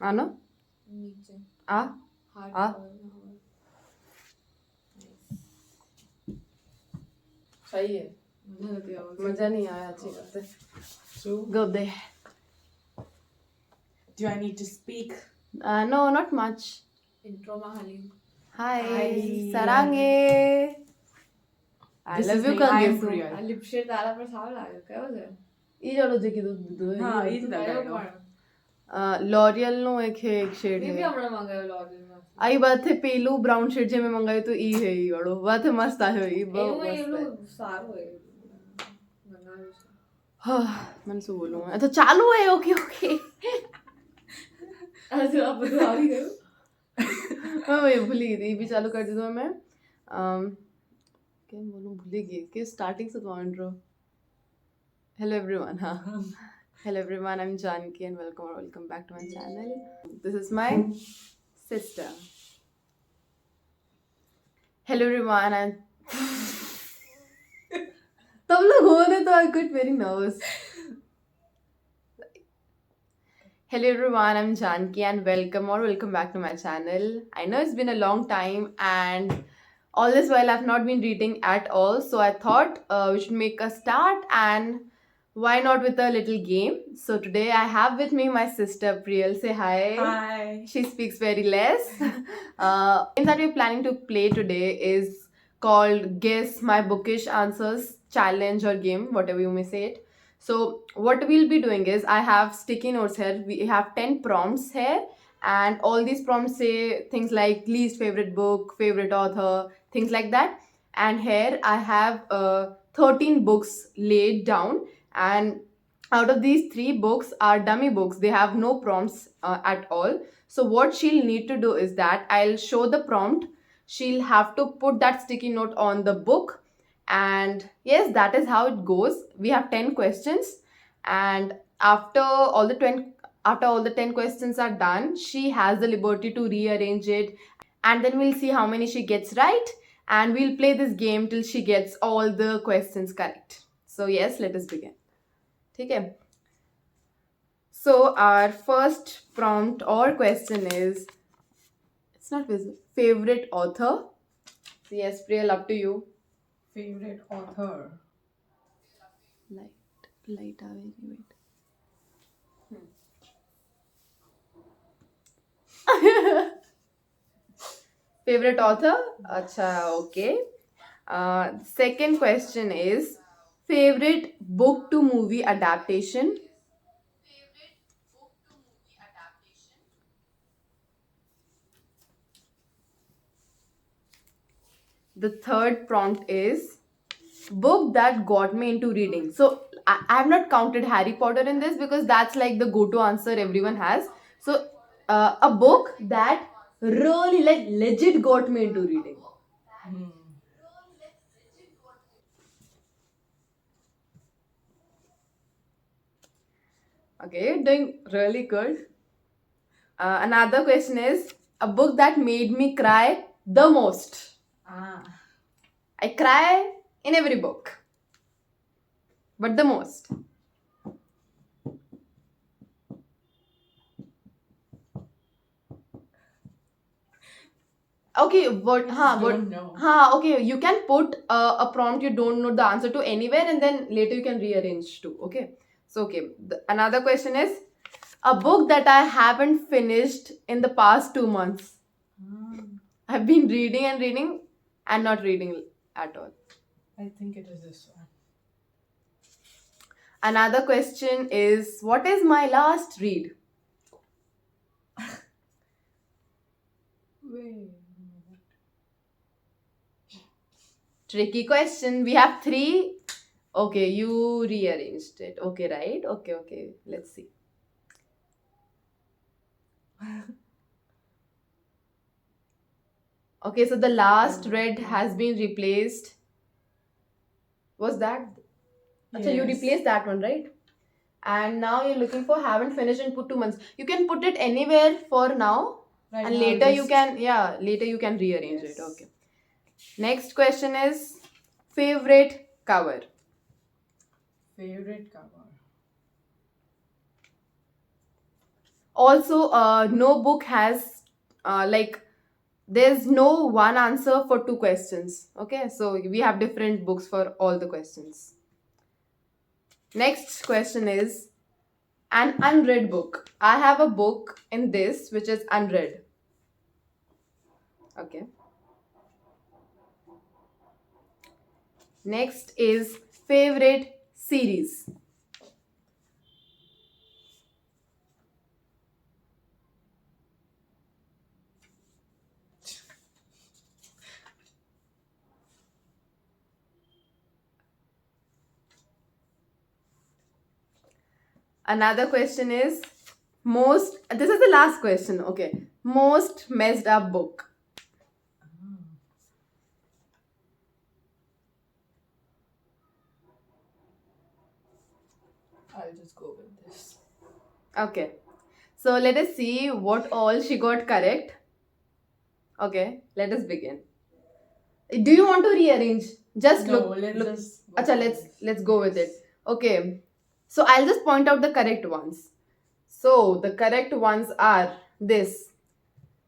आना नीचे आ हार्ट आ सही है. मजा नहीं आया अच्छी करते. True. Go there. Do I need to speak? No, not much. Intro Mahali. Hi. Hi. Sarange. I This love is you me. कर I am देसो. Priyal. लिपशेड तारा पर साल आया क्या हो जाए? ई जानो जे की दो. हाँ ये तो लगाएगा. लॉरियल नो एक है एक शेड ये भी है. हमने मंगाया लॉरियल में. आई बात है पेलू ब्राउन शेड जे में मंगाई तो ई है ई वालो. बात है मस्त आयो ई बहुत ये मस्त है. लोग सारो है. मंगा लो. हाँ मन से बोलूँ अच्छा चालू है. Okay okay. ऐसे आप बता रही हो. मैं वही भूल गई थी. भी चालू कर दी तो मैं क्या बोलूँ भूल गई कि स्टार्टिंग से कौन रहो. Hello everyone. हाँ. Hello everyone. I'm Janki and welcome back to my channel. This is my sister. Hello everyone. And तब लोग हो रहे तो I got very nervous. Hello everyone, I'm Janki and welcome back to my channel. I know it's been a long time and all this while I've not been reading at all, so I thought we should make a start and why not with a little game. So today I have with me my sister Priyal. Say hi. Hi. She speaks very less. Game that we're planning to play today is called Guess My Bookish Answers Challenge or Game, whatever you may say it. So what we'll be doing is I have sticky notes here. We have 10 prompts here and all these prompts say things like least favorite book, favorite author, things like that. And here I have 13 books laid down and out of these 3 books are dummy books. They have no prompts at all. So what she'll need to do is that I'll show the prompt. She'll have to put that sticky note on the book and yes, that is how it goes. We have 10 questions and after all the 10 questions are done, she has the liberty to rearrange it and then we'll see how many she gets right and we'll play this game till she gets all the questions correct. So yes, let us begin. Okay. So our first prompt or question is, it's not visible, favorite author. So yes, Priyal, up to you. Favorite author. Light away, wait. Favorite author? Acha, okay. Second question is, favorite book to movie adaptation. The third prompt is book that got me into reading. So I have not counted Harry Potter in this because that's like the go-to answer everyone has. So a book that really like legit got me into reading. Okay, doing really good. Another question is a book that made me cry the most. I cry in every book, but the most. Okay, okay, you can put a prompt you don't know the answer to anywhere and then later you can rearrange too. Okay, so okay, another question is a book that I haven't finished in the past 2 months. I've been reading and not reading at all. I think it is this one. Another question is what is my last read? Wait. Tricky question. We have 3. Okay, you rearranged it. Okay, right? Okay. Let's see. Okay, so the last read has been replaced. Was that? Achha, you replaced that one, right? And now you're looking for haven't finished and put 2 months. You can put it anywhere for now. Right and now, later you can rearrange it. Okay. Next question is favorite cover. Favorite cover. Also, no book has like there's no one answer for two questions. Okay, so we have different books for all the questions. Next question is an unread book. I have a book in this which is unread. Okay. Next is favorite series. Another question is this is the last question. Okay. Most messed up book. I'll just go with this. Okay. So let us see what all she got correct. Okay, let us begin. Do you want to rearrange? Just No, look. let's look. just. Go Acha, for let's this. let's go with it. Yes. Okay. So I'll just point out the correct ones. So the correct ones are this.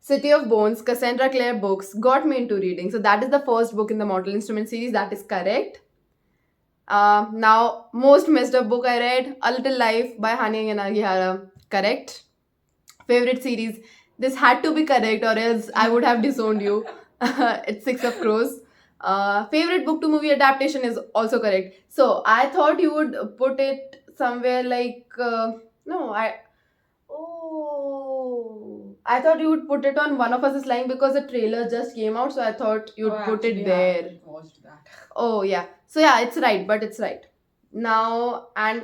City of Bones, Cassandra Clare books got me into reading. So that is the first book in the Mortal Instrument series. That is correct. Now, most messed up book I read, A Little Life by Hanya Yanagihara. Correct. Favorite series. This had to be correct, or else I would have disowned you. It's Six of Crows. Favorite book to movie adaptation is also correct. So I thought you would put it somewhere like no, I thought you would put it on One of Us is Lying because the trailer just came out, so I thought you'd Oh, put it actually, I there. haven't watched that. Oh yeah. So yeah, it's right, but it's right. Now and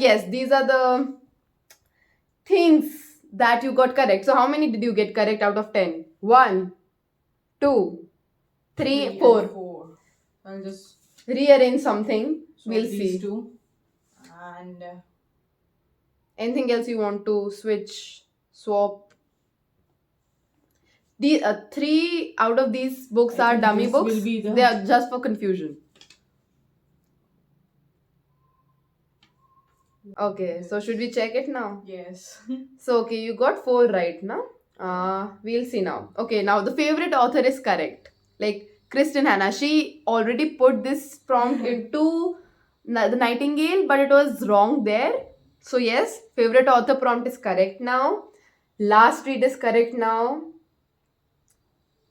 yes, these are the things that you got correct. So how many did you get correct out of 10? 1, 2, 3, Three 4. and 4. I'll just Rearrange something. swap We'll these see. two. And Anything else you want to switch, swap? The 3 out of these books I are think dummy this books. will be the- They are just for confusion. Okay, so should we check it now? yes. So okay, you got 4 right now. We'll see now. Okay, now the favorite author is correct. Like Kristen Hanna, she already put this prompt into the Nightingale, but it was wrong there. So yes, favorite author prompt is correct now. Last read is correct now.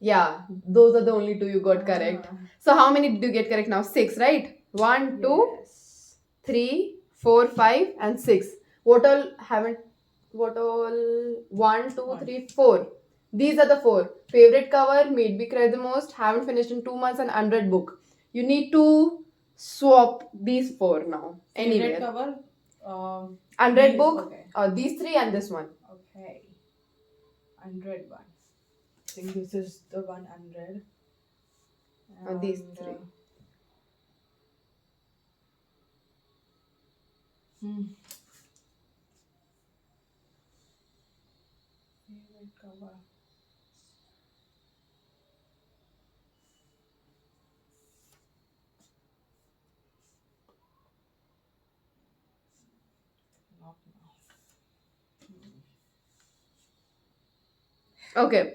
Yeah, those are the only 2 you got correct. Ah, So how many did you get correct now? 6, right? 1, 2, yes. 3, 4, 5, and 6. What all haven't? What all? 1, 2, 3, 4. These are the 4. Favorite cover, made me cry the most, haven't finished in 2 months, and unread book. You need to swap these 4 now. Favorite Anywhere. cover? Unread These, book, okay. these 3 and this one. Okay. Unread one. I think this is the one unread. These And, 3. Favorite cover. Not now. Okay.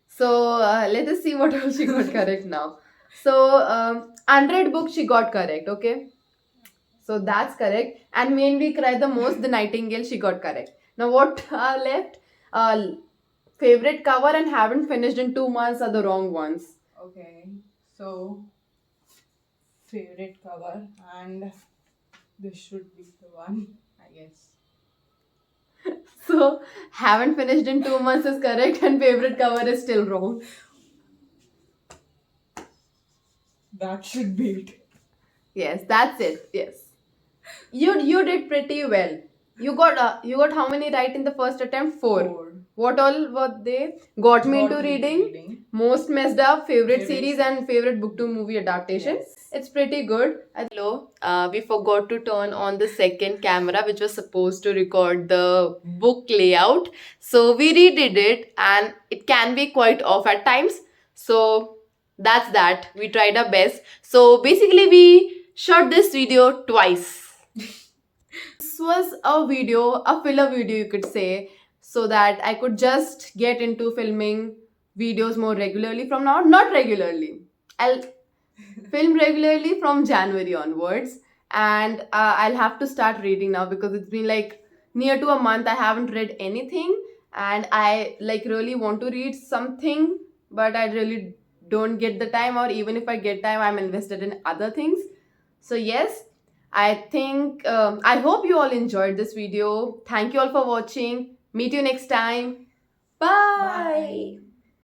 So let us see what else she got correct now. So unread book she got correct. Okay. So that's correct. And When We Cry the Most, The Nightingale, she got correct. Now what left? Favorite cover and haven't finished in 2 months are the wrong ones. Okay. So, favorite cover, and this should be the one, I guess. So haven't finished in 2 months is correct and favorite cover is still wrong. That should be it. Yes, that's it. Yes. You did pretty well. You got how many right in the first attempt? 4. What all were they? Got me into reading. Most messed up, favorite Favorite series, and favorite book to movie adaptation. Yes. It's pretty good. Hello. We forgot to turn on the second camera, which was supposed to record the book layout. So we redid it, and it can be quite off at times. So that's that. We tried our best. So basically, we shot this video twice. This was a filler video, you could say. so that I could just get into filming videos more regularly from now on. Not regularly. I'll film regularly from January onwards, and I'll have to start reading now because it's been like near to a month I haven't read anything, and I like really want to read something, but I really don't get the time, or even if I get time, I'm invested in other things. So yes, I think I hope you all enjoyed this video. Thank you all for watching. Meet you next time. Bye. Bye.